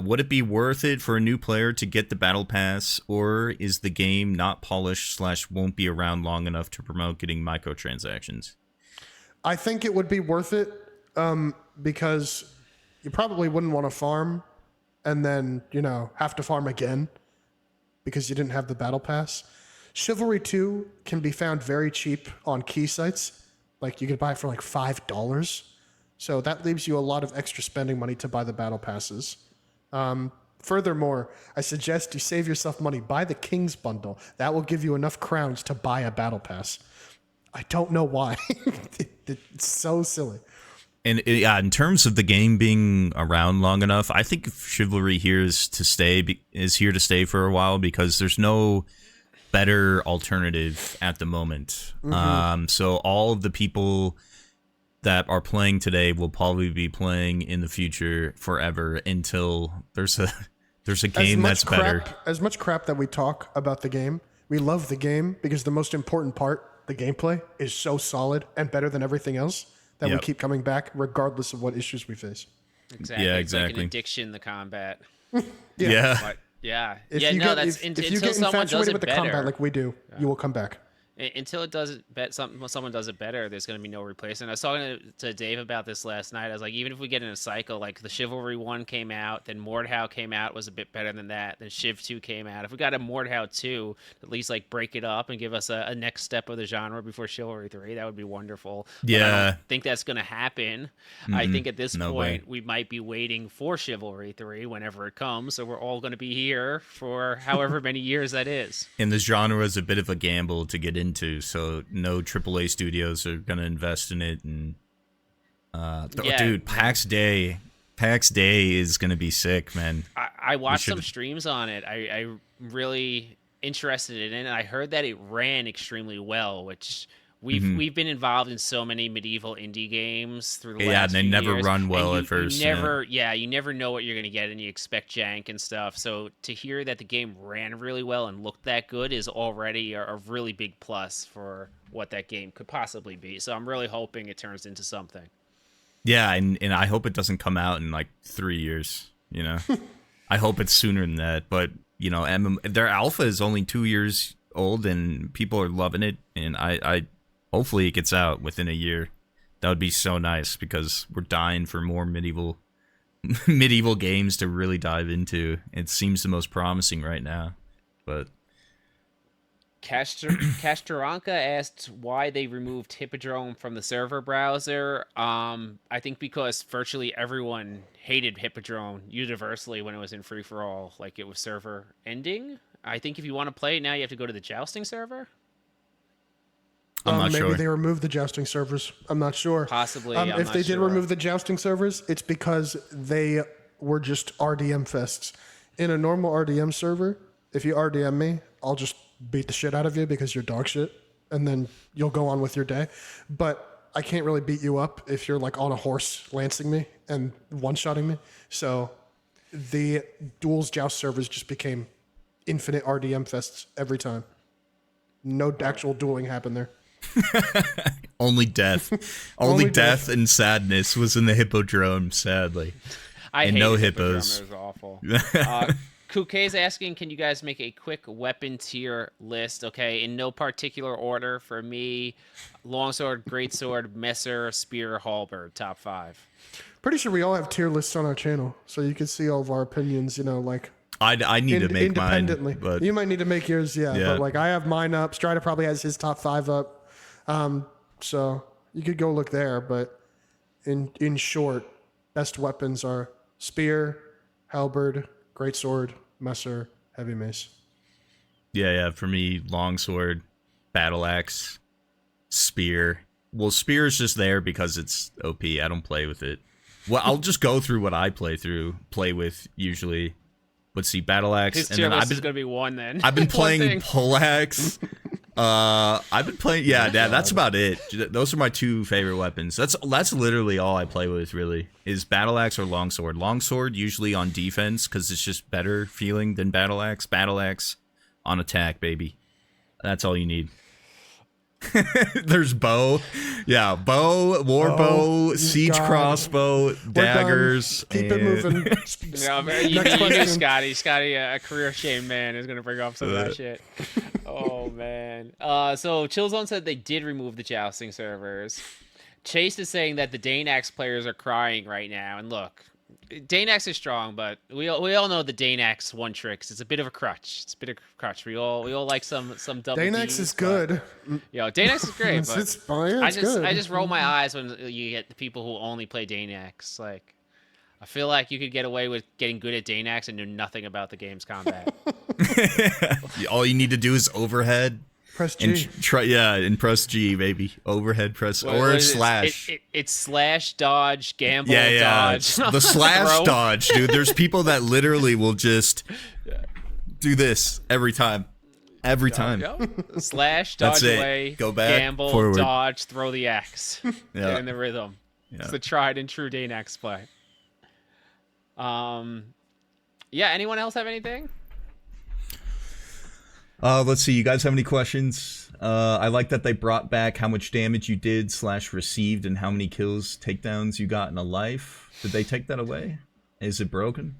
Would it be worth it for a new player to get the battle pass, or is the game not polished / won't be around long enough to promote getting microtransactions? I think it would be worth it because you probably wouldn't want to farm and then, have to farm again because you didn't have the battle pass. Chivalry 2 can be found very cheap on key sites. Like you could buy it for like $5. So that leaves you a lot of extra spending money to buy the battle passes. Furthermore, I suggest you save yourself money. Buy the King's Bundle. That will give you enough crowns to buy a battle pass. I don't know why. It's so silly. And yeah, in terms of the game being around long enough, I think Chivalry is here to stay for a while because there's no better alternative at the moment. So all of the people that are playing today will probably be playing in the future forever until there's a game that's better. As much crap that we talk about the game, we love the game because the most important part, the gameplay, is so solid and better than everything else that we Yep. keep coming back regardless of what issues we face. Exactly. Yeah, It's like exactly. an addiction, the combat. Yeah. But yeah, If yeah. you No, get, that's if until you get someone does infatuated it with the better. combat like we do, you will come back. Until it does it, someone does it better, there's going to be no replacement. I was talking to Dave about this last night. I was like, even if we get in a cycle, like the Chivalry 1 came out, then Mordhau came out, was a bit better than that. Then Shiv 2 came out. If we got a Mordhau 2, at least like break it up and give us a next step of the genre before Chivalry 3, that would be wonderful. But I Yeah. don't think that's going to happen. I think at this No point, way. we might be waiting for Chivalry 3 whenever it comes. So we're all going to be here for however many years that is. And the genre is a bit of a gamble to get into, so no AAA studios are gonna invest in it. And Yeah. dude, PAX Day is gonna be sick, man. I watched some should- streams on it. I'm really interested in it, and I heard that it ran extremely well, which we've been involved in so many medieval indie games through the Yeah, last and they few never years, run well and at first, You never, you never know what you're gonna get, and you expect jank and stuff. So to hear that the game ran really well and looked that good is already a really big plus for what that game could possibly be. So I'm really hoping it turns into something. Yeah, and I hope it doesn't come out in like 3 years. I hope it's sooner than that. But their alpha is only 2 years old, and people are loving it. And I hopefully it gets out within a year. That would be so nice because we're dying for more medieval games to really dive into. It seems the most promising right now, but. Casteranka asked why they removed Hippodrome from the server browser. I think because virtually everyone hated Hippodrome universally when it was in free-for-all, like it was server ending. I think if you want to play it now, you have to go to the jousting server. I'm not maybe sure. they removed the jousting servers. I'm not sure. Possibly. If I'm not they did sure. remove the jousting servers, it's because they were just RDM fests. In a normal RDM server, if you RDM me, I'll just beat the shit out of you because you're dog shit, and then you'll go on with your day. But I can't really beat you up if you're like on a horse lancing me and one-shotting me. So the duels joust servers just became infinite RDM fests every time. No actual dueling happened there. Only death. Only death and sadness was in the hippodrome, sadly. I and hate no it. hippos. It was awful. Kukei's asking, can you guys make a quick weapon tier list? Okay, in no particular order. For me, longsword, greatsword, messer, spear, halberd, top 5. Pretty sure we all have tier lists on our channel, so you can see all of our opinions, like I need to make mine. independently. But You might need to make yours, yeah. Yeah. But like I have mine up. Stridah probably has his top 5 up. So you could go look there. But in short, best weapons are spear, halberd, greatsword, messer, heavy mace. yeah, for me, longsword, battle axe, spear. Well, spear is just there because it's OP. I don't play with it. Well, I'll just go through what I play with usually. Let's see, battle axe, His and tier then list is going to be 1 then. I've been One playing thing. poleaxe. I've been playing. Yeah, that's about it. Those are my 2 favorite weapons. That's literally all I play with. Really, is battle axe or longsword. Longsword usually on defense because it's just better feeling than battle axe. Battle axe on attack, baby. That's all you need. There's bow. Yeah, bow, war bow, siege God. crossbow, daggers. Keep it and- moving. No, man, you Next knew question. Skadii, a career shame man, is gonna bring up some of that shit. Oh man. So Chillzone said they did remove the jousting servers. Chase is saying that the Danax players are crying right now, and look, Danax is strong, but we all know the Danax one tricks. It's a bit of a crutch. It's a bit of a crutch. We all like some double. Danax Ds, is but- good. Yo, Danax is great, but It's fine. It's good. I just roll my eyes when you get the people who only play Danax. Like, I feel like you could get away with getting good at Danax and know nothing about the game's combat. All you need to do is overhead Press G. and and press G, baby. Overhead press What or is it? slash. It's slash, dodge, gamble, Yeah. dodge. The slash throw. dodge, dude. There's people that literally will just do this every time. Every time. Yep. Slash, That's dodge it. away, Go back, gamble, forward. dodge, throw the axe. Yeah. Get in the rhythm. Yeah. It's the tried and true Danax play. Yeah, anyone else have anything? Let's see. You guys have any questions? I like that they brought back how much damage you did / received and how many kills, takedowns you got in a life. Did they take that away? Is it broken?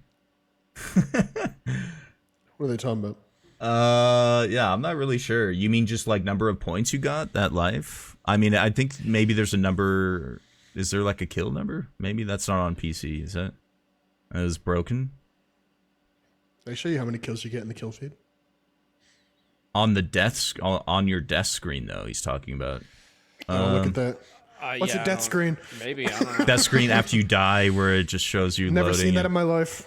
What are they talking about? Yeah, I'm not really sure. You mean just like number of points you got that life? I mean, I think maybe there's a number. Is there like a kill number? Maybe that's not on PC. Is that? That is broken They show you how many kills you get in the kill feed. on the on your death screen though. He's talking about Oh, look at that. What's Yeah, a I death don't- screen? Maybe, I don't know. death screen after you die, where it just shows you Never loading. seen that in my life.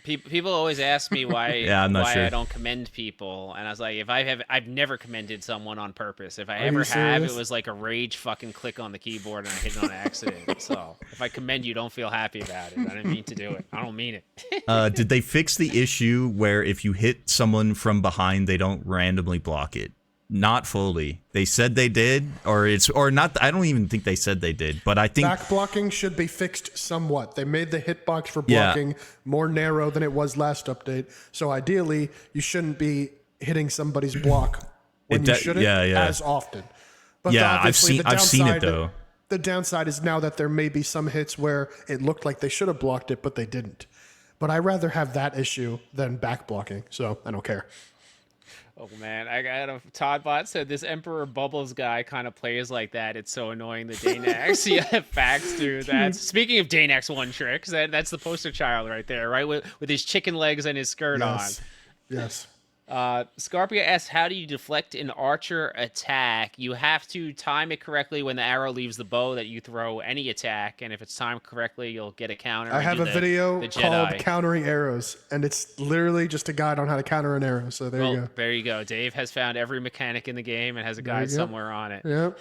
People always ask me why Yeah, I'm not why sure. I don't commend people, and I was like, I've never commended someone on purpose. If I Are ever you have, it serious? was like a rage fucking click on the keyboard and I hit it on accident. So if I commend you, don't feel happy about it. I didn't mean to do it. I don't mean it. Did they fix the issue where if you hit someone from behind, they don't randomly block it? Not fully. They said they did, or not. I don't even think they said they did, but I think Back blocking should be fixed somewhat. They made the hitbox for Yeah. blocking more narrow than it was last update. So ideally, you shouldn't be hitting somebody's block when It you de- shouldn't yeah. as often. But Yeah, obviously I've seen it though. The downside is now that there may be some hits where it looked like they should have blocked it, but they didn't. But I rather have that issue than back blocking, so I don't care. Oh man, I got a Todd Bot said this Emperor Bubbles guy kind of plays like that. It's so annoying. The Danax, yeah, facts, dude. That's speaking of Danax one tricks. That's the poster child right there, right with his chicken legs and his skirt Yes. on. Yes. Scarpia asks, how do you deflect an archer attack? You have to time it correctly when the arrow leaves the bow that you throw any attack, and if it's timed correctly, you'll get a counter. I and have do a video the called Jedi. Countering Arrows, and it's literally just a guide on how to counter an arrow. So there you go. There you go. Dave has found every mechanic in the game and has a guide somewhere on it. Yep.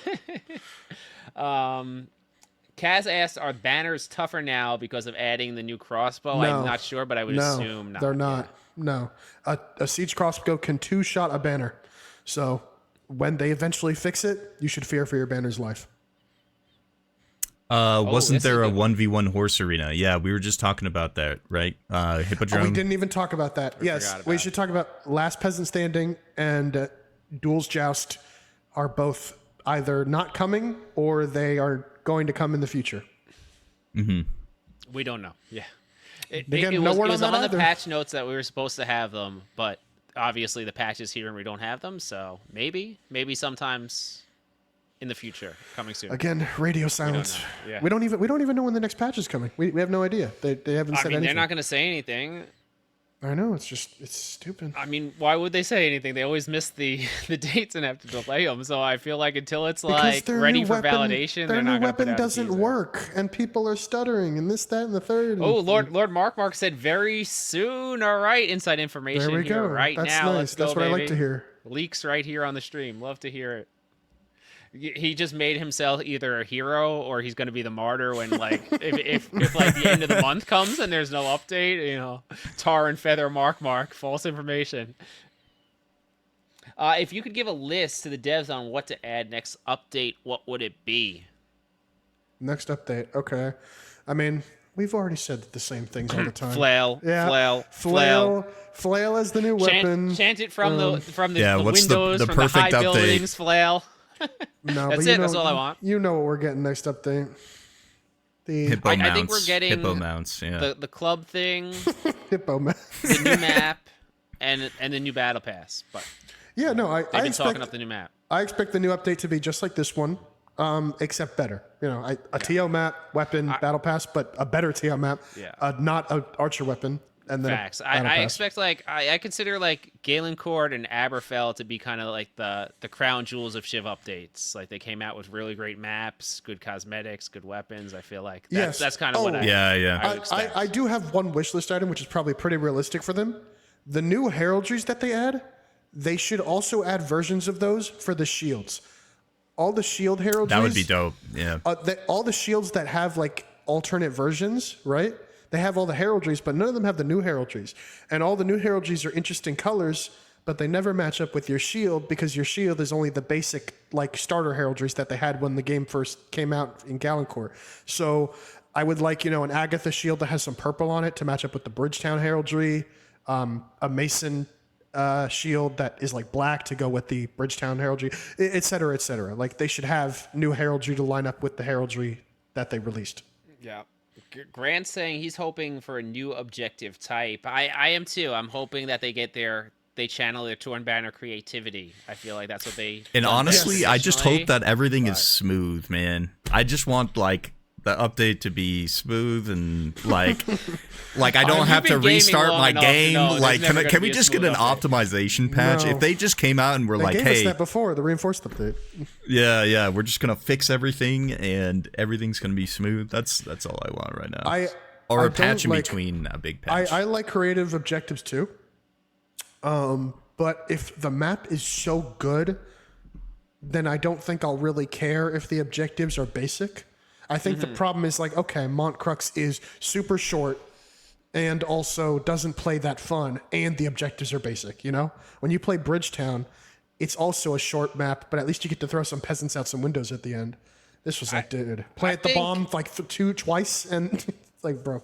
Kaz asked, are banners tougher now because of adding the new crossbow? No. I'm not sure, but I would assume not. They're not. No. A siege crossbow can two-shot a banner. So when they eventually fix it, you should fear for your banner's life. Wasn't this is there a a good one. 1v1 horse arena? Yeah, we were just talking about that, right? Hippodrome. We didn't even talk about that. Yes, we should talk about Last Peasant Standing and Duel's Joust are both either not coming or they are going to come in the future. We don't know. Yeah. It no word was on that on the either. patch notes that we were supposed to have them, but obviously the patch is here and we don't have them, so maybe sometimes in the future, coming soon. Again, radio silence. know. Yeah. We don't even know when the next patch is coming. We have no idea. They haven't said anything. They're not going to say anything. I know, it's stupid. I mean, why would they say anything? They always miss the dates and have to delay them. So I feel like until it's like their ready new for weapon, validation, their they're new not going to put weapon out a doesn't teaser. work, and people are stuttering, and this, that, and the third. Oh, Lord Mark said very soon. All right, inside information there we here go. right That's now. nice. Let's go, That's what I like baby. to hear. Leaks right here on the stream. Love to hear it. He just made himself either a hero or he's going to be the martyr when like if like the end of the month comes and there's no update, you know, tar and feather Mark, false information. If you could give a list to the devs on what to add next update, what would it be? Next update. Okay. I mean, we've already said the same things all the time. Flail, Yeah. Flail as the new weapon. Chant it from the what's the windows, from the high perfect update? buildings, flail. No, That's but it. That's all I want. You know what we're getting next update. The Hippo I mounts. think we're getting Hippo mounts. Yeah. the club thing, Hippo man. the new map, and the new battle pass. But Yeah, no, I they've been expect talking up the new map. I expect the new update to be just like this one, except better. You know, a TO map, weapon, battle pass, but a better TO map. Yeah. Not an archer weapon. And then Facts. a battle I pass. expect like I consider like Galen Court and Aberfell to be kind of like the crown jewels of Shiv updates. Like they came out with really great maps, good cosmetics, good weapons. I feel like that's kind of what I Yeah. would expect. I do have one wish list item, which is probably pretty realistic for them. The new heraldries that they add, they should also add versions of those for the shields. All the shield heraldries. That would be dope. Yeah. All the shields that have like alternate versions, right? They have all the heraldries, but none of them have the new heraldries. And all the new heraldries are interesting colors, but they never match up with your shield because your shield is only the basic like starter heraldries that they had when the game first came out in Galencourt. So I would like, an Agatha shield that has some purple on it to match up with the Bridgetown heraldry, a Mason shield that is like black to go with the Bridgetown heraldry, et cetera, et cetera. Like they should have new heraldry to line up with the heraldry that they released. Yeah. Grant's saying he's hoping for a new objective type. I am too. I'm hoping that they channel their Torn Banner creativity. I feel like that's what they. And honestly, I just traditionally. hope that everything is smooth, man. I just want like the update to be smooth and like I don't have to been gaming restart long my enough to game. know there's Like, never can gonna we be a just get an smooth update. optimization patch? No. If they just came out and were They like, gave us hey, that before, the reinforced update. yeah, we're just gonna fix everything and everything's gonna be smooth. That's all I want right now. Or I a patch in don't like- between a big patch. I like creative objectives too. But if the map is so good, then I don't think I'll really care if the objectives are basic. I think the problem is like, okay, Montcrux is super short and also doesn't play that fun, and the objectives are basic, When you play Bridgetown, it's also a short map, but at least you get to throw some peasants out some windows at the end. This was like, dude, plant the think- bomb like twice, and it's like, bro.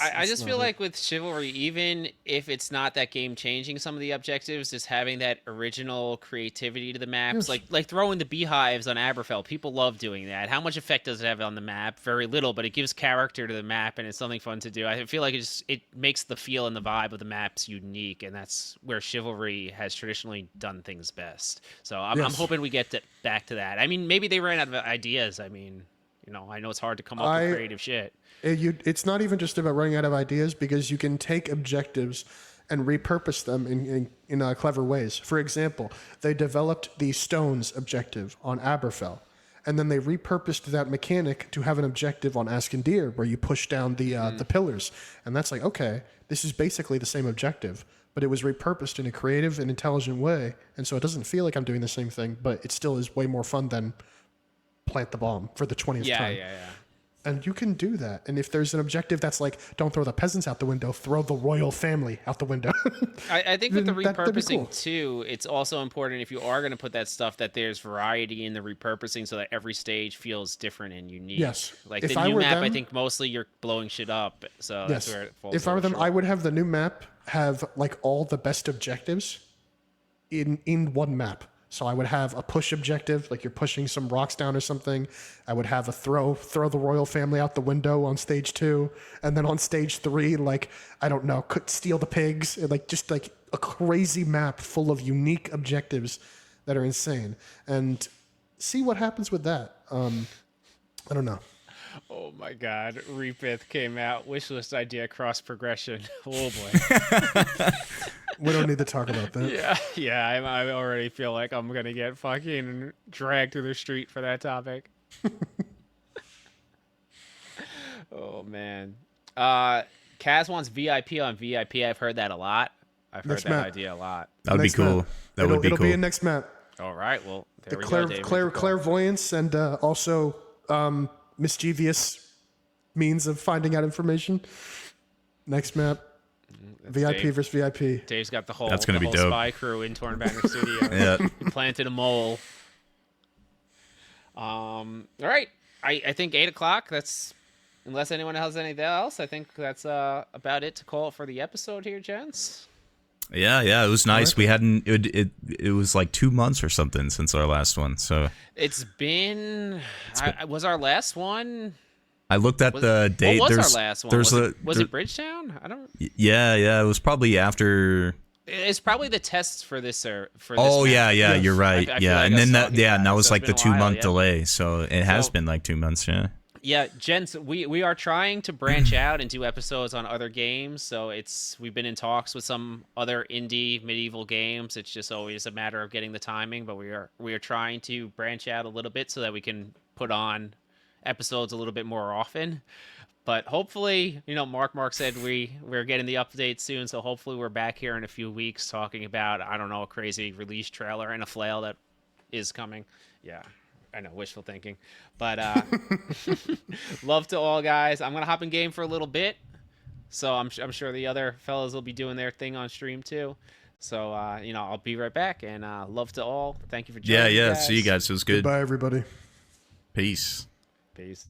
I just feel like with Chivalry, even if it's not that game changing, some of the objectives, just having that original creativity to the maps, like throwing the beehives on Aberfell, people love doing that. How much effect does it have on the map? Very little, but it gives character to the map, and it's something fun to do. I feel like it makes the feel and the vibe of the maps unique, and that's where Chivalry has traditionally done things best. So I'm hoping we get back to that. I mean, maybe they ran out of ideas. I mean, I know it's hard to come up with creative shit. It's not even just about running out of ideas, because you can take objectives and repurposed them in clever ways. For example, they developed the stones objective on Aberfell, and then they repurposed that mechanic to have an objective on Askendir, where you push down the pillars. And that's like, okay, this is basically the same objective, but it was repurposed in a creative and intelligent way, and so it doesn't feel like I'm doing the same thing, but it still is way more fun than plant the bomb for the 20th time. Yeah. And you can do that. And if there's an objective that's like, don't throw the peasants out the window, throw the royal family out the window. I think with the That'd be repurposing cool. too, it's also important if you are going to put that stuff that there's variety in the repurposing so that every stage feels different and unique. Yes. Like If the I new were map, I them- think mostly you're blowing shit up. So that's where it falls. If I were them, short. I would have the new map have like all the best objectives in one map. So I would have a push objective, like you're pushing some rocks down or something. I would have a throw the royal family out the window on stage 2, and then on stage 3, like, I don't know, could steal the pigs, and like just like a crazy map full of unique objectives that are insane, and see what happens with that. I don't know. Oh my God, Reapith came out. Wishlist idea cross progression. Oh boy. We don't need to talk about that. Yeah. I already feel like I'm gonna get fucking dragged through the street for that topic. Oh man. Kaz wants VIP on VIP. I've heard that a lot. I've heard Next that map. idea a lot. That would be Next cool. map. That would be It'll cool. be in next map. All right. Well, there The we go, David. clairvoyance and also mischievous means of finding out information. Next map. VIP Dave. versus VIP. Dave's got the whole, That's gonna the be whole dope. spy crew in Torn Banner Studio. Yeah. He planted a mole. All right. I think 8 o'clock. That's unless anyone has anything else. I think that's about it to call it for the episode here, gents. Yeah, it was nice. We hadn't it was like 2 months or something since our last one. So It's been. Was our last one? I looked at the date. What was there's our last one? there's Was it Bridgetown? I don't. Yeah, it was probably after. It's probably the tests for this for this. Oh map. yeah, Yes. you're right. I feel Yeah, like and I was then that talking about and that it, was so like it's the been a while, 2-month yeah. delay. So it has So- been like 2 months. Yeah. Yeah, gents, we are trying to branch out and do episodes on other games. So we've been in talks with some other indie medieval games. It's just always a matter of getting the timing, but we are trying to branch out a little bit so that we can put on episodes a little bit more often. But hopefully, Mark said we're getting the update soon, so hopefully we're back here in a few weeks talking about, I don't know, a crazy release trailer and a flail that is coming. Yeah. I know, wishful thinking. But love to all, guys. I'm going to hop in game for a little bit. So I'm sure the other fellas will be doing their thing on stream too. So, I'll be right back. And love to all. Thank you for joining Yeah. guys. See you guys. It was good. Bye, everybody. Peace. Peace.